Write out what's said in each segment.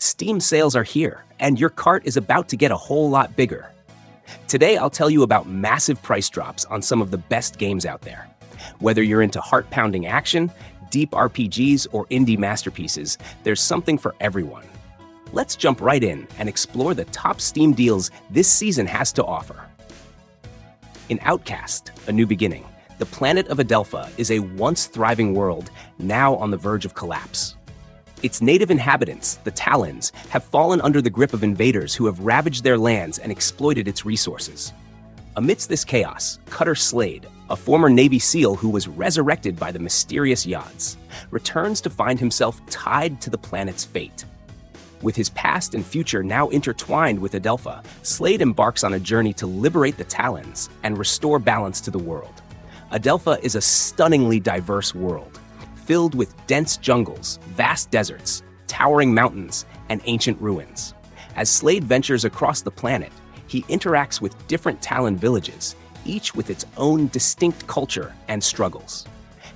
Steam sales are here, and your cart is about to get a whole lot bigger. Today, I'll tell you about massive price drops on some of the best games out there. Whether you're into heart-pounding action, deep RPGs, or indie masterpieces, there's something for everyone. Let's jump right in and explore the top Steam deals this season has to offer. In Outcast, A New Beginning, the planet of Adelpha is a once-thriving world now on the verge of collapse. Its native inhabitants, the Talons, have fallen under the grip of invaders who have ravaged their lands and exploited its resources. Amidst this chaos, Cutter Slade, a former Navy SEAL who was resurrected by the mysterious Yods, returns to find himself tied to the planet's fate. With his past and future now intertwined with Adelpha, Slade embarks on a journey to liberate the Talons and restore balance to the world. Adelpha is a stunningly diverse world, filled with dense jungles, vast deserts, towering mountains, and ancient ruins. As Slade ventures across the planet, he interacts with different Talon villages, each with its own distinct culture and struggles.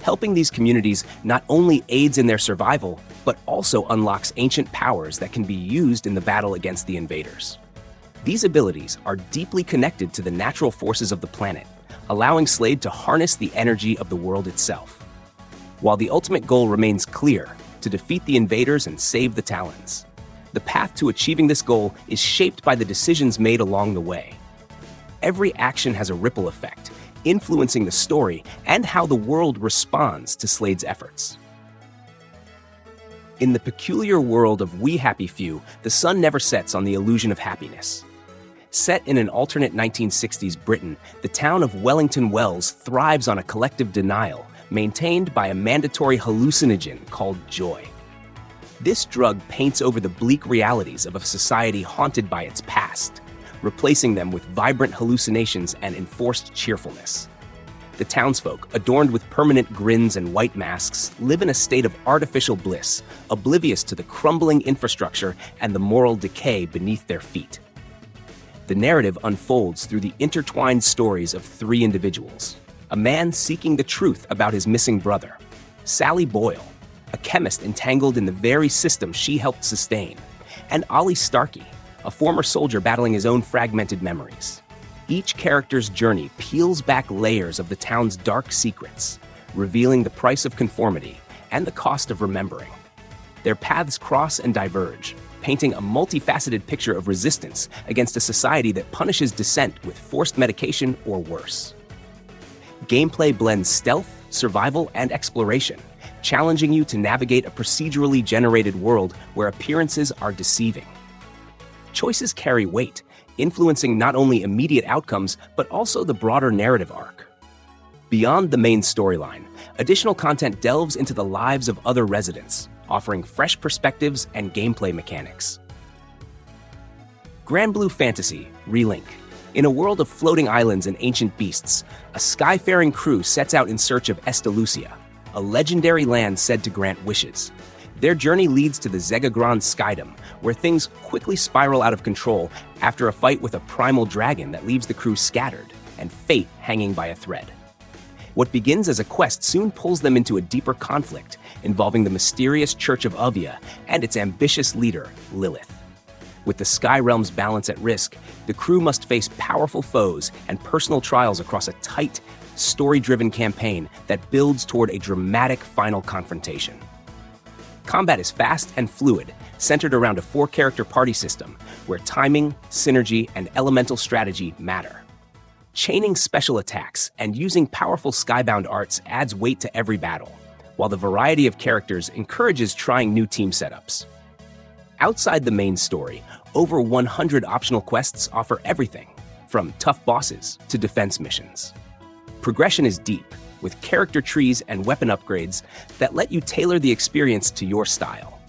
Helping these communities not only aids in their survival, but also unlocks ancient powers that can be used in the battle against the invaders. These abilities are deeply connected to the natural forces of the planet, allowing Slade to harness the energy of the world itself. While the ultimate goal remains clear, to defeat the invaders and save the Talons, the path to achieving this goal is shaped by the decisions made along the way. Every action has a ripple effect, influencing the story and how the world responds to Slade's efforts. In the peculiar world of We Happy Few, the sun never sets on the illusion of happiness. Set in an alternate 1960s Britain, the town of Wellington Wells thrives on a collective denial, maintained by a mandatory hallucinogen called joy. This drug paints over the bleak realities of a society haunted by its past, replacing them with vibrant hallucinations and enforced cheerfulness. The townsfolk, adorned with permanent grins and white masks, live in a state of artificial bliss, oblivious to the crumbling infrastructure and the moral decay beneath their feet. The narrative unfolds through the intertwined stories of three individuals: a man seeking the truth about his missing brother, Sally Boyle, a chemist entangled in the very system she helped sustain, and Ollie Starkey, a former soldier battling his own fragmented memories. Each character's journey peels back layers of the town's dark secrets, revealing the price of conformity and the cost of remembering. Their paths cross and diverge, painting a multifaceted picture of resistance against a society that punishes dissent with forced medication or worse. Gameplay blends stealth, survival, and exploration, challenging you to navigate a procedurally generated world where appearances are deceiving. Choices carry weight, influencing not only immediate outcomes, but also the broader narrative arc. Beyond the main storyline, additional content delves into the lives of other residents, offering fresh perspectives and gameplay mechanics. Granblue Fantasy Relink. In a world of floating islands and ancient beasts, a skyfaring crew sets out in search of Estalucia, a legendary land said to grant wishes. Their journey leads to the Zegagron Skydom, where things quickly spiral out of control after a fight with a primal dragon that leaves the crew scattered and fate hanging by a thread. What begins as a quest soon pulls them into a deeper conflict involving the mysterious Church of Avia and its ambitious leader, Lilith. With the Sky Realm's balance at risk, the crew must face powerful foes and personal trials across a tight, story-driven campaign that builds toward a dramatic final confrontation. Combat is fast and fluid, centered around a 4-character party system where timing, synergy, and elemental strategy matter. Chaining special attacks and using powerful skybound arts adds weight to every battle, while the variety of characters encourages trying new team setups. Outside the main story, over 100 optional quests offer everything, from tough bosses to defense missions. Progression is deep, with character trees and weapon upgrades that let you tailor the experience to your style.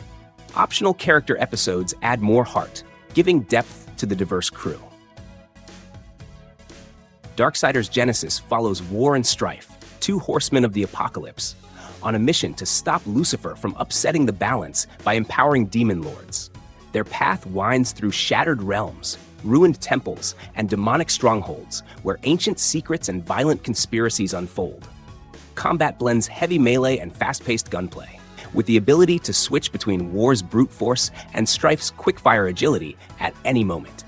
Optional character episodes add more heart, giving depth to the diverse crew. Darksiders Genesis follows War and Strife, two horsemen of the apocalypse, on a mission to stop Lucifer from upsetting the balance by empowering demon lords. Their path winds through shattered realms, ruined temples, and demonic strongholds where ancient secrets and violent conspiracies unfold. Combat blends heavy melee and fast-paced gunplay, with the ability to switch between War's brute force and Strife's quickfire agility at any moment.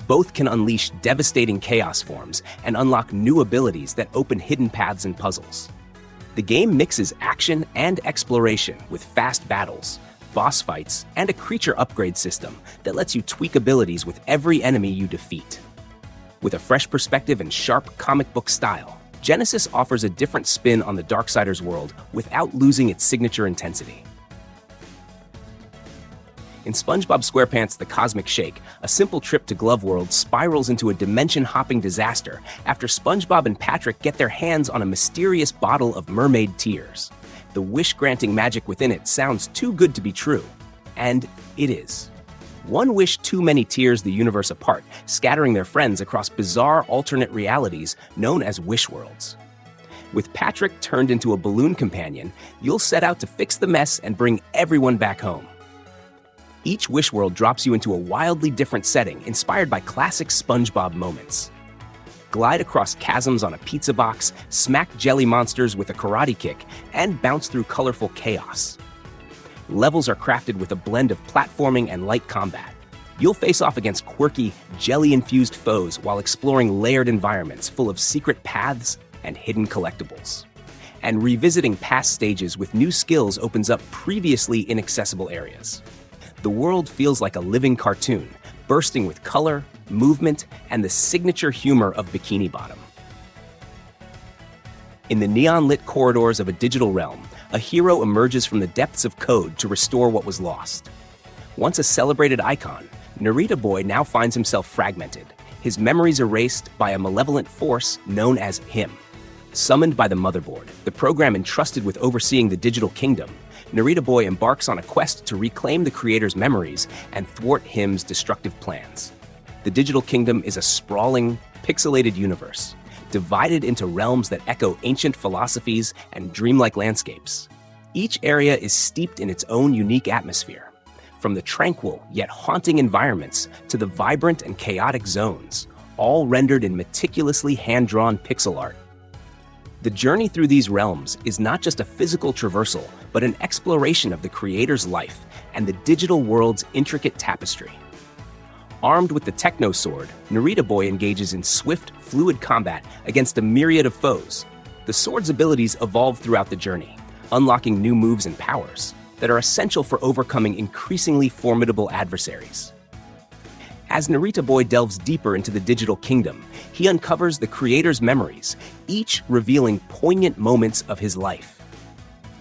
Both can unleash devastating chaos forms and unlock new abilities that open hidden paths and puzzles. The game mixes action and exploration with fast battles, boss fights, and a creature upgrade system that lets you tweak abilities with every enemy you defeat. With a fresh perspective and sharp comic book style, Genesis offers a different spin on the Darksiders world without losing its signature intensity. In SpongeBob SquarePants The Cosmic Shake, a simple trip to Glove World spirals into a dimension-hopping disaster after SpongeBob and Patrick get their hands on a mysterious bottle of mermaid tears. The wish-granting magic within it sounds too good to be true, and it is. One wish too many tears the universe apart, scattering their friends across bizarre alternate realities known as wish worlds. With Patrick turned into a balloon companion, you'll set out to fix the mess and bring everyone back home. Each wish world drops you into a wildly different setting inspired by classic SpongeBob moments. Glide across chasms on a pizza box, smack jelly monsters with a karate kick, and bounce through colorful chaos. Levels are crafted with a blend of platforming and light combat. You'll face off against quirky, jelly-infused foes while exploring layered environments full of secret paths and hidden collectibles. And revisiting past stages with new skills opens up previously inaccessible areas. The world feels like a living cartoon, bursting with color, movement, and the signature humor of Bikini Bottom. In the neon-lit corridors of a digital realm, a hero emerges from the depths of code to restore what was lost. Once a celebrated icon, Narita Boy now finds himself fragmented, his memories erased by a malevolent force known as him. Summoned by the Motherboard, the program entrusted with overseeing the digital kingdom, Narita Boy embarks on a quest to reclaim the creator's memories and thwart him's destructive plans. The digital kingdom is a sprawling, pixelated universe, divided into realms that echo ancient philosophies and dreamlike landscapes. Each area is steeped in its own unique atmosphere, from the tranquil yet haunting environments to the vibrant and chaotic zones, all rendered in meticulously hand-drawn pixel art. The journey through these realms is not just a physical traversal, but an exploration of the creator's life and the digital world's intricate tapestry. Armed with the Techno Sword, Narita Boy engages in swift, fluid combat against a myriad of foes. The sword's abilities evolve throughout the journey, unlocking new moves and powers that are essential for overcoming increasingly formidable adversaries. As Narita Boy delves deeper into the digital kingdom, he uncovers the creator's memories, each revealing poignant moments of his life.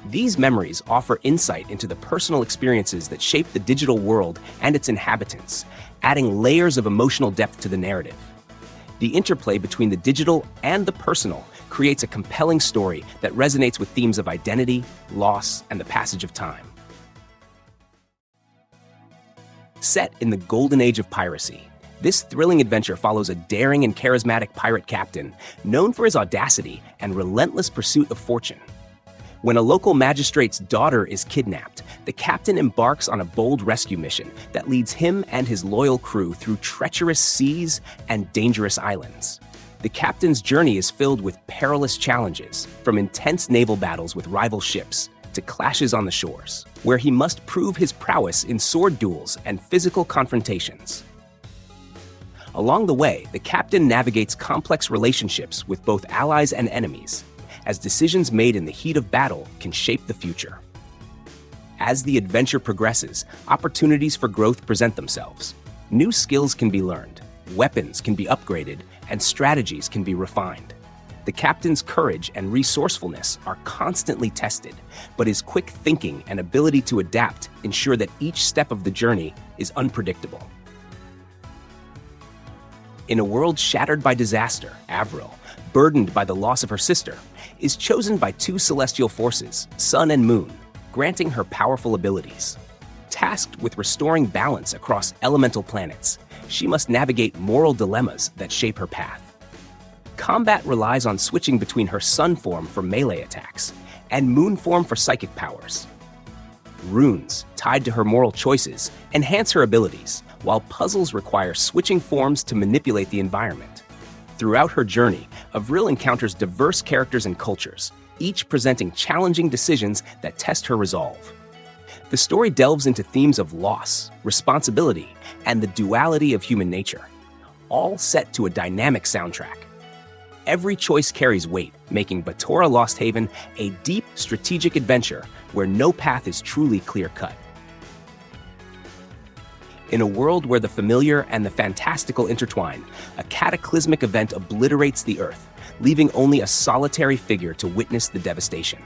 These memories offer insight into the personal experiences that shape the digital world and its inhabitants, adding layers of emotional depth to the narrative. The interplay between the digital and the personal creates a compelling story that resonates with themes of identity, loss, and the passage of time. Set in the golden age of piracy, this thrilling adventure follows a daring and charismatic pirate captain known for his audacity and relentless pursuit of fortune. When a local magistrate's daughter is kidnapped, the captain embarks on a bold rescue mission that leads him and his loyal crew through treacherous seas and dangerous islands. The captain's journey is filled with perilous challenges, from intense naval battles with rival ships to clashes on the shores, where he must prove his prowess in sword duels and physical confrontations. Along the way, the captain navigates complex relationships with both allies and enemies, as decisions made in the heat of battle can shape the future. As the adventure progresses, opportunities for growth present themselves. New skills can be learned, weapons can be upgraded, and strategies can be refined. The captain's courage and resourcefulness are constantly tested, but his quick thinking and ability to adapt ensure that each step of the journey is unpredictable. In a world shattered by disaster, Avril, burdened by the loss of her sister, is chosen by two celestial forces, Sun and Moon, granting her powerful abilities. Tasked with restoring balance across elemental planets, she must navigate moral dilemmas that shape her path. Combat relies on switching between her Sun form for melee attacks and Moon form for psychic powers. Runes, tied to her moral choices, enhance her abilities, while puzzles require switching forms to manipulate the environment. Throughout her journey, Avril encounters diverse characters and cultures, each presenting challenging decisions that test her resolve. The story delves into themes of loss, responsibility, and the duality of human nature, all set to a dynamic soundtrack. Every choice carries weight, making Batora Lost Haven a deep, strategic adventure where no path is truly clear-cut. In a world where the familiar and the fantastical intertwine, a cataclysmic event obliterates the Earth, leaving only a solitary figure to witness the devastation.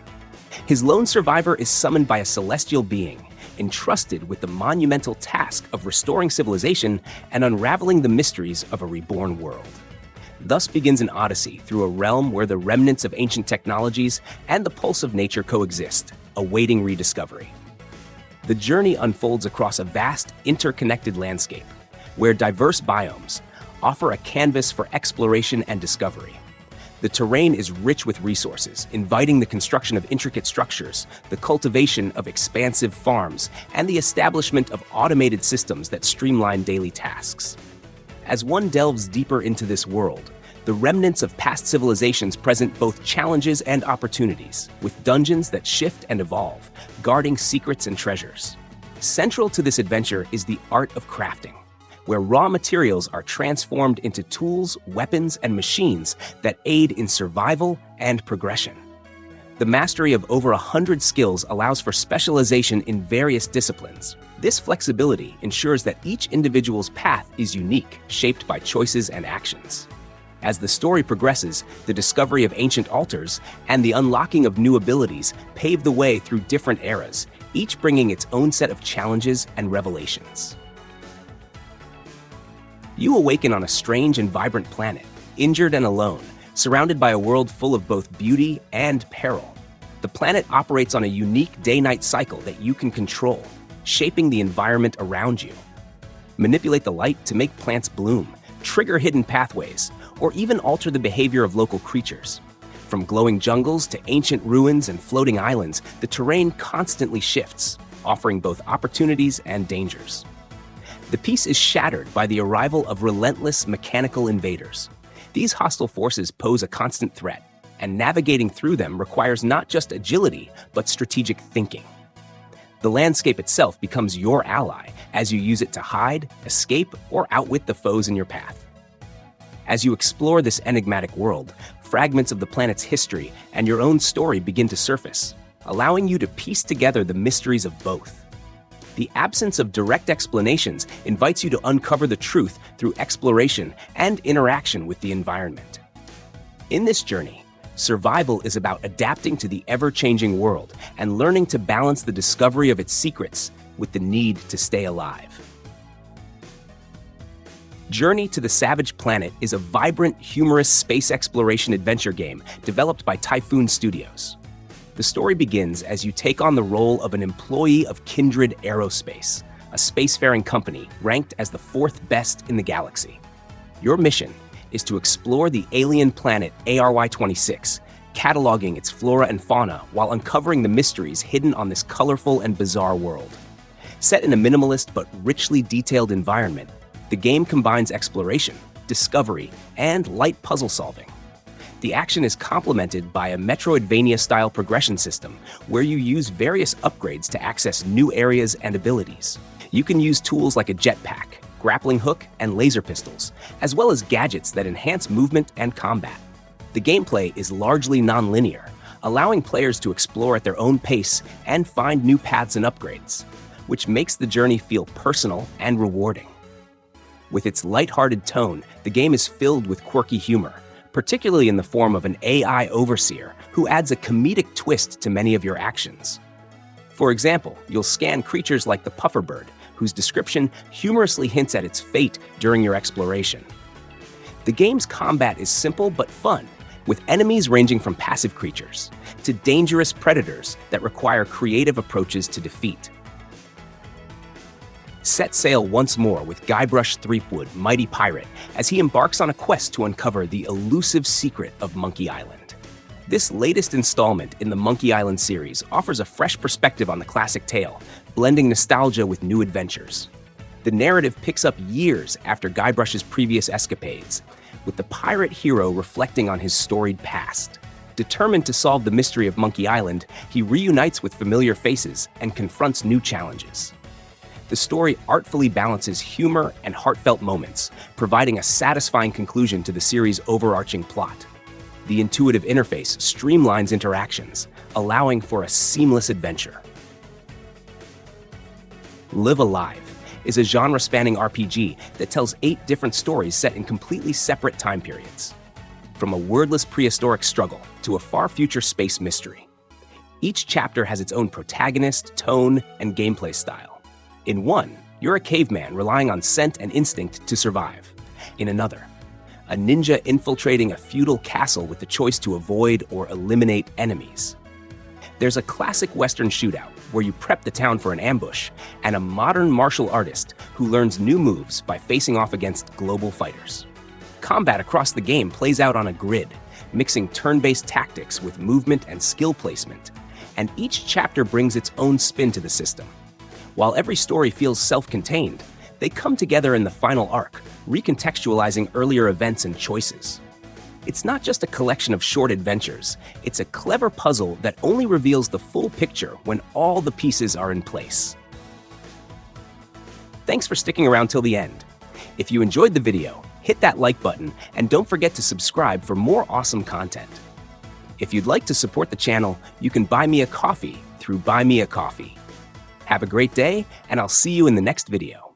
His lone survivor is summoned by a celestial being, entrusted with the monumental task of restoring civilization and unraveling the mysteries of a reborn world. Thus begins an odyssey through a realm where the remnants of ancient technologies and the pulse of nature coexist, awaiting rediscovery. The journey unfolds across a vast, interconnected landscape, where diverse biomes offer a canvas for exploration and discovery. The terrain is rich with resources, inviting the construction of intricate structures, the cultivation of expansive farms, and the establishment of automated systems that streamline daily tasks. As one delves deeper into this world, the remnants of past civilizations present both challenges and opportunities, with dungeons that shift and evolve, guarding secrets and treasures. Central to this adventure is the art of crafting, where raw materials are transformed into tools, weapons, and machines that aid in survival and progression. The mastery of over 100 skills allows for specialization in various disciplines. This flexibility ensures that each individual's path is unique, shaped by choices and actions. As the story progresses, the discovery of ancient altars and the unlocking of new abilities pave the way through different eras, each bringing its own set of challenges and revelations. You awaken on a strange and vibrant planet, injured and alone, surrounded by a world full of both beauty and peril. The planet operates on a unique day-night cycle that you can control, shaping the environment around you. Manipulate the light to make plants bloom, trigger hidden pathways, or even alter the behavior of local creatures. From glowing jungles to ancient ruins and floating islands, the terrain constantly shifts, offering both opportunities and dangers. The peace is shattered by the arrival of relentless mechanical invaders. These hostile forces pose a constant threat, and navigating through them requires not just agility, but strategic thinking. The landscape itself becomes your ally as you use it to hide, escape, or outwit the foes in your path. As you explore this enigmatic world, fragments of the planet's history and your own story begin to surface, allowing you to piece together the mysteries of both. The absence of direct explanations invites you to uncover the truth through exploration and interaction with the environment. In this journey, survival is about adapting to the ever-changing world and learning to balance the discovery of its secrets with the need to stay alive. Journey to the Savage Planet is a vibrant, humorous space exploration adventure game developed by Typhoon Studios. The story begins as you take on the role of an employee of Kindred Aerospace, a spacefaring company ranked as the 4th best in the galaxy. Your mission is to explore the alien planet ARY-26, cataloging its flora and fauna while uncovering the mysteries hidden on this colorful and bizarre world. Set in a minimalist but richly detailed environment, the game combines exploration, discovery, and light puzzle solving. The action is complemented by a Metroidvania-style progression system where you use various upgrades to access new areas and abilities. You can use tools like a jetpack, grappling hook, and laser pistols, as well as gadgets that enhance movement and combat. The gameplay is largely non-linear, allowing players to explore at their own pace and find new paths and upgrades, which makes the journey feel personal and rewarding. With its lighthearted tone, the game is filled with quirky humor, particularly in the form of an AI overseer who adds a comedic twist to many of your actions. For example, you'll scan creatures like the pufferbird, whose description humorously hints at its fate during your exploration. The game's combat is simple but fun, with enemies ranging from passive creatures to dangerous predators that require creative approaches to defeat. Set sail once more with Guybrush Threepwood, Mighty Pirate, as he embarks on a quest to uncover the elusive secret of Monkey Island. This latest installment in the Monkey Island series offers a fresh perspective on the classic tale, blending nostalgia with new adventures. The narrative picks up years after Guybrush's previous escapades, with the pirate hero reflecting on his storied past. Determined to solve the mystery of Monkey Island, he reunites with familiar faces and confronts new challenges. The story artfully balances humor and heartfelt moments, providing a satisfying conclusion to the series' overarching plot. The intuitive interface streamlines interactions, allowing for a seamless adventure. Live Alive is a genre-spanning RPG that tells 8 different stories set in completely separate time periods. From a wordless prehistoric struggle to a far-future space mystery. Each chapter has its own protagonist, tone, and gameplay style. In one, you're a caveman relying on scent and instinct to survive. In another, a ninja infiltrating a feudal castle with the choice to avoid or eliminate enemies. There's a classic Western shootout where you prep the town for an ambush, and a modern martial artist who learns new moves by facing off against global fighters. Combat across the game plays out on a grid, mixing turn-based tactics with movement and skill placement, and each chapter brings its own spin to the system. While every story feels self-contained, they come together in the final arc, recontextualizing earlier events and choices. It's not just a collection of short adventures, it's a clever puzzle that only reveals the full picture when all the pieces are in place. Thanks for sticking around till the end. If you enjoyed the video, hit that like button and don't forget to subscribe for more awesome content. If you'd like to support the channel, you can buy me a coffee through Buy Me a Coffee. Have a great day, and I'll see you in the next video.